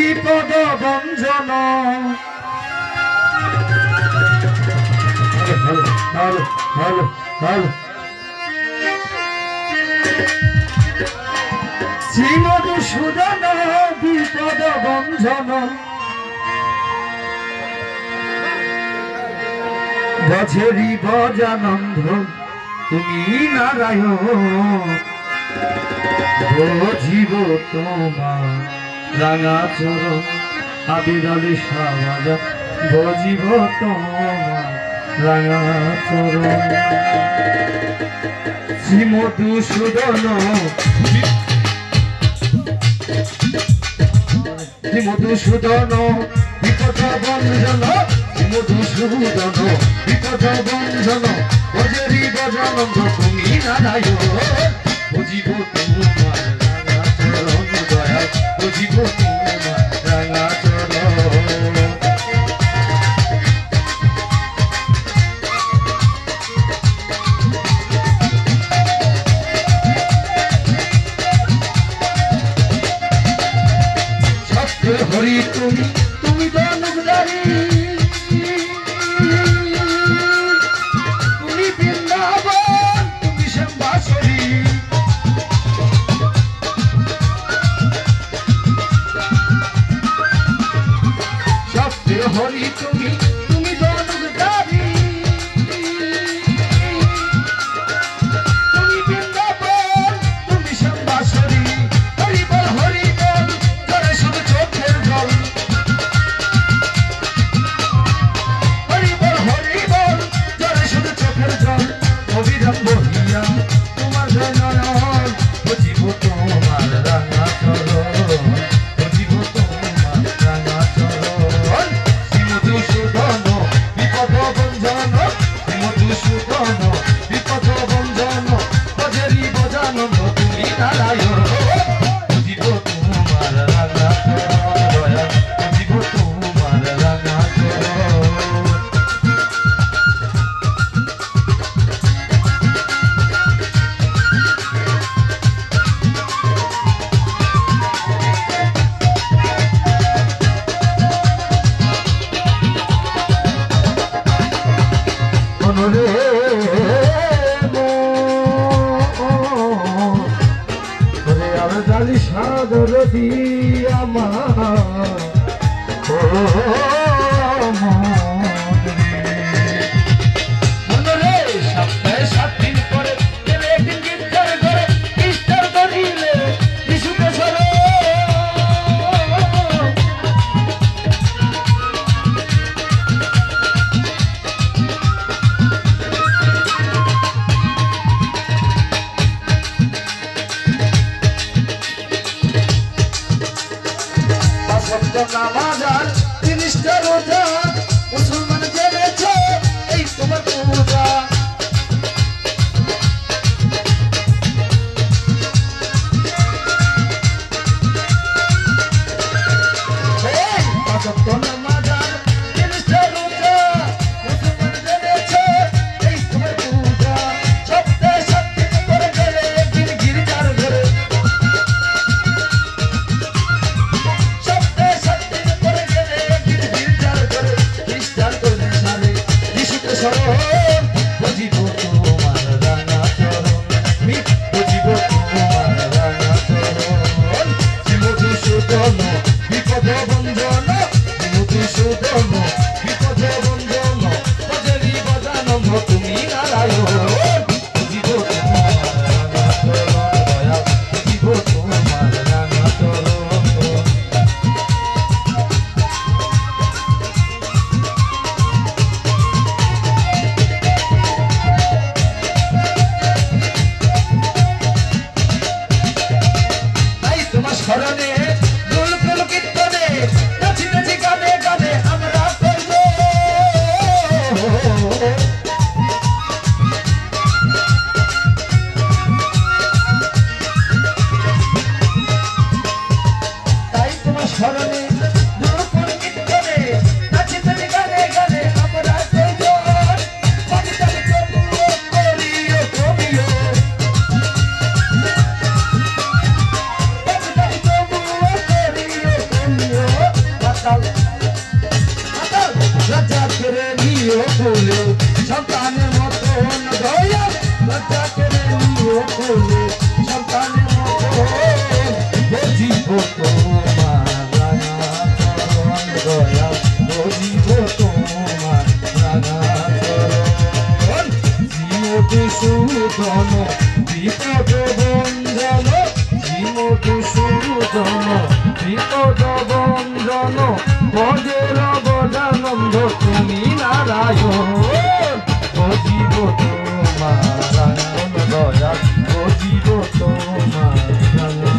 বিপদ বঞ্জন শ্রীমধুসূদন বিপদ বঞ্জন বছেরি বজানন্দ তুমি নারায়ণ জীব তোমার রাঙা চরণ আবিরালি সাজা বজিব তোমার রাঙা চরণ শ্রীমধুসূদন শ্রীমধুসূদন বিপদ বঞ্জন শ্রীমধুসূদন বিপদ বঞ্জন বজরি বজানন্দ তুমি নারায়ণ বুঝিব তোমার রাঙা চরণ দয়া বুঝিব তোমার রাঙা চরণ সত্য হরি তুমি তুমি দানুদারি তুমি বৃন্দাবন তুমি শ্যামবাসরী হরি তুমি তুমি দানুদারি তুমি বৃন্দাবন তুমি শ্যামবাসরী হরি বল জলে শুধু চোখের জল হরি বল জলে শুধু চোখের জল অবিরাম বহিয়া তোমার নয়ন বুঝিব তোমার রাঙা চরণ বুঝিব তোমার রাঙা চরণ শ্রীমধুসূদন বিপদ বঞ্জন শ্রীমধুসূদন বিপদ বঞ্জন বজরি বজানন্দ তুমি নারায়ণ বুঝিব তোমার রাঙা চরণ দয়া বুঝিব তোমার রাঙা চরণ সাদর দিয়া মনে সপ্তাহে 7 দিন পরে একদিন গির্জার ঘরে খ্রিস্টার ধরিলে যিশুকে সরে নামাজার জিনিসটা রোজা মুসলমান জেনেছে এই তোমার পূজা নামাজার জিনিসটা রোজা মুসলমান জেনেছে এই তোমার পূজা সপ্তাহে 7 দিন করে গেলে একদিন গির্জার ঘরে বুঝিব তোমার রাঙা চরণ বুঝিব তোমার রাঙা চরণ শ্রীমধুসূদন বিপদ বঞ্জন শ্রীমধুসূদন বিপদ বঞ্জন বজরি বজানন্দ তুমি নারায়ণ বুঝিব তোমার রাঙা চরণ দয়া বুঝিব তোমার রাঙা চরণ স্মরণে দুল ফুল কীর্তনে নাচি নাচি গানে গানে আমরা করব তাই তোমার স্মরণে দুল ফুল কীর্তনে নাচি নাচি গানে গানে আমরা করব কবিতাকে তবুও করিও কবিও কবিতাকে তবুও করিও কবিও দয়াল লজ্জা করে নিও কোলে সন্তানের মতন দয়াল লজ্জা করে নিও কোলে সন্তানের মতন বুঝিব তোমার রাঙা চরণ দয়াল বুঝিব তোমার রাঙা চরণ জীবদূষণ বিপদ বঞ্জন জীবদূষণ বিপদ বঞ্জন ভজের বদানন্দ তুমি নারায়ণ বুঝিব তোমার রাঙা দয়াল বুঝিব তোমার রাঙা